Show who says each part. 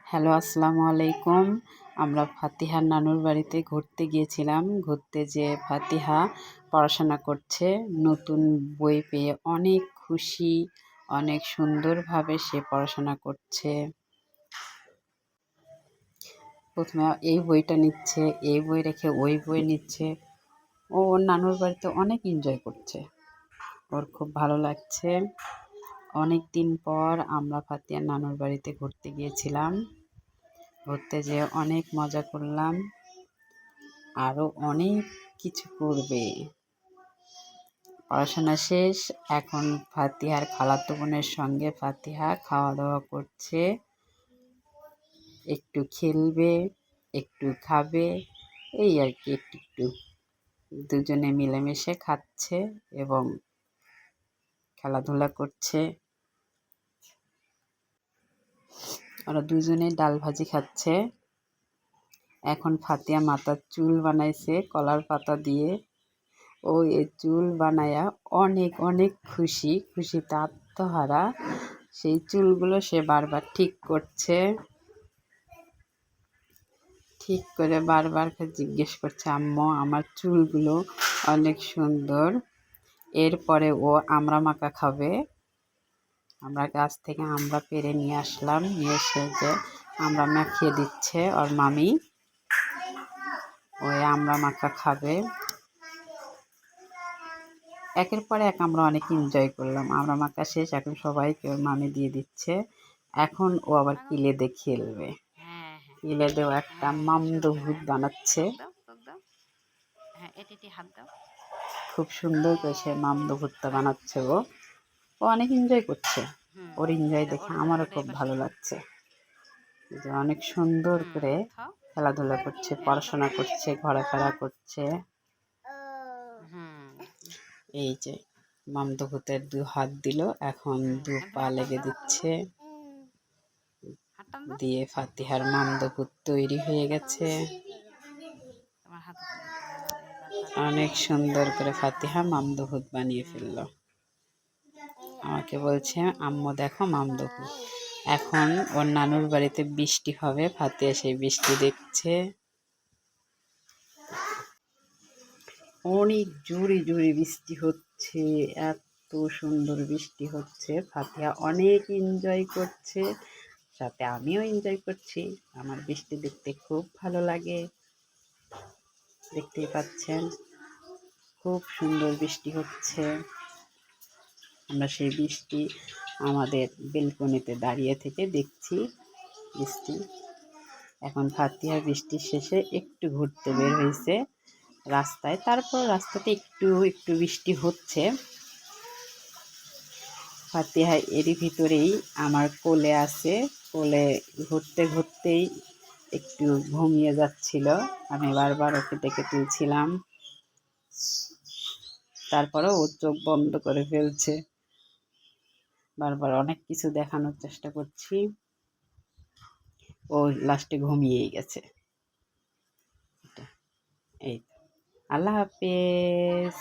Speaker 1: Hello, আসসালামু আলাইকুম। আমরা ফাতিহার নানুর বাড়িতে ঘুরতে গিয়েছিলাম। ঘুরতে যেয়ে ফাতিহা পড়াশোনা করছে। নতুন বই পেয়ে অনেক খুশি, অনেক সুন্দরভাবে সে পড়াশোনা করছে। প্রথমে এই বইটা নিচ্ছে, এই বই রেখে ওই বই নিচ্ছে। ও ওর নানুর বাড়িতে অনেক এনজয় করছে। ওর খুব ভালো লাগছে। অনেক দিন পর আমরা ফাতিহার নানুর বাড়িতে ঘুরতে গিয়েছিলাম। ঘুরতে যেয়ে অনেক মজা করলাম। আরও অনেক কিছু করবে। পড়াশোনা শেষ। এখন ফাতিহার খালাতো বোনের সঙ্গে ফাতিহা খাওয়া দাওয়া করছে। একটু খেলবে, একটু খাবে, এই আর কি একটু একটু দুজনে মিলেমিশে খাচ্ছে এবং খেলাধুলা করছে। ওরা দুজনেই ডাল ভাজি খাচ্ছে। এখন ফাতিহা মাথার চুল বানাইছে কলার পাতা দিয়ে। ও এই চুল বানায়া অনেক অনেক খুশিতে আত্মহারা। সেই চুলগুলো সে বারবার ঠিক করছে। ঠিক করে বারবার জিজ্ঞেস করছে, আম্মু আমার চুলগুলো অনেক সুন্দর। এরপরে ও আমড়া মাখা খাবে। আমরা গাছ থেকে আমড়া পেড়ে নিয়ে আসলাম, নিয়ে এসে যে আমড়া মাখিয়ে দিচ্ছে ওর মামি। ওই আমড়া মাখা খাবে। একের পর এক আমরা অনেক এনজয় করলাম। আমরা মাখা শেষ, এখন সবাইকে ওর মামি দিয়ে দিচ্ছে। এখন ও আবার কিলে দিয়ে খেলবে। কিলে দিয়েও একটা মামদো ভূত বানাচ্ছে। খুব সুন্দর করে সে মামদো ভূতটা বানাচ্ছে। ও অনেক এনজয় করছে। ওর এনজয় দেখে আমারও খুব ভালো লাগছে যে অনেক সুন্দর করে খেলাধুলা করছে, পড়াশোনা করছে, ঘোরাফেরা করছে। এই যে মামদো ভূতের 2 হাত দিল, এখন 2 পা লেগে দিচ্ছে। দিয়ে ফাতিহার মামদো ভূত তৈরি হয়ে গেছে। অনেক সুন্দর করে ফাতিহা মামদো ভূত বানিয়ে ফেললো। আমাকে বলছে, আম্মু দেখো মামদো ভূত। এখন ওর নানুর বাড়িতে বৃষ্টি হবে, ফাতিহা সেই বৃষ্টি দেখছে। অনেক জোরে জোরে বৃষ্টি হচ্ছে, এত সুন্দর বৃষ্টি হচ্ছে। ফাতিহা অনেক এনজয় করছে, সাথে আমিও এনজয় করছি। আমার বৃষ্টি দেখতে খুব ভালো লাগে। দেখতেই পাচ্ছেন খুব সুন্দর বৃষ্টি হচ্ছে। আমরা সেই বৃষ্টি আমাদের বেলকনিতে দাঁড়িয়ে থেকে দেখছি বৃষ্টি। এখন ফাতিহা বৃষ্টির শেষে একটু ঘুরতে বের হয়েছে রাস্তায়। তারপর রাস্তাতে একটু একটু বৃষ্টি হচ্ছে। ফাতিহা এরই ভিতরেই আমার কোলে আছে। কোলে ঘুরতে ঘুরতেই একটু ঘুমিয়ে যাচ্ছিল। আমি বারবার ওকে ডেকে তুলছিলাম, তারপরেও ও চোখ বন্ধ করে ফেলছে। বারবার অনেক কিছু দেখানোর চেষ্টা করছি, ও লাস্টে ঘুমিয়েই গেছে। এই, আল্লাহ হাফেজ।